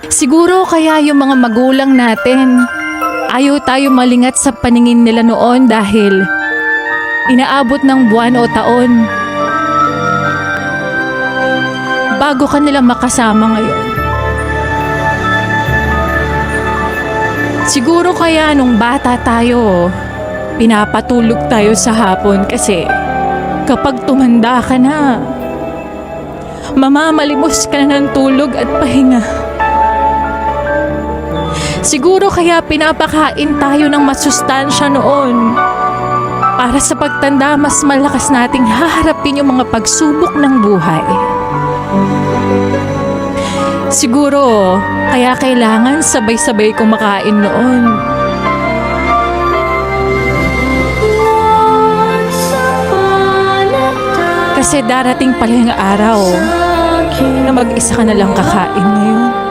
Siguro kaya yung mga magulang natin, ayaw tayo malingat sa paningin nila noon dahil inaabot ng buwan o taon bago ka nila makasama ngayon. Siguro kaya nung bata tayo, pinapatulog tayo sa hapon kasi kapag tumanda ka na, mamamalimos ka na ng tulog at pahinga. Siguro kaya pinapakain tayo ng masustansya noon para sa pagtanda mas malakas nating haharapin yung mga pagsubok ng buhay. Siguro kaya kailangan sabay-sabay kumakain noon. Kasi darating pala yung araw na mag-isa ka na lang kakain ngayon.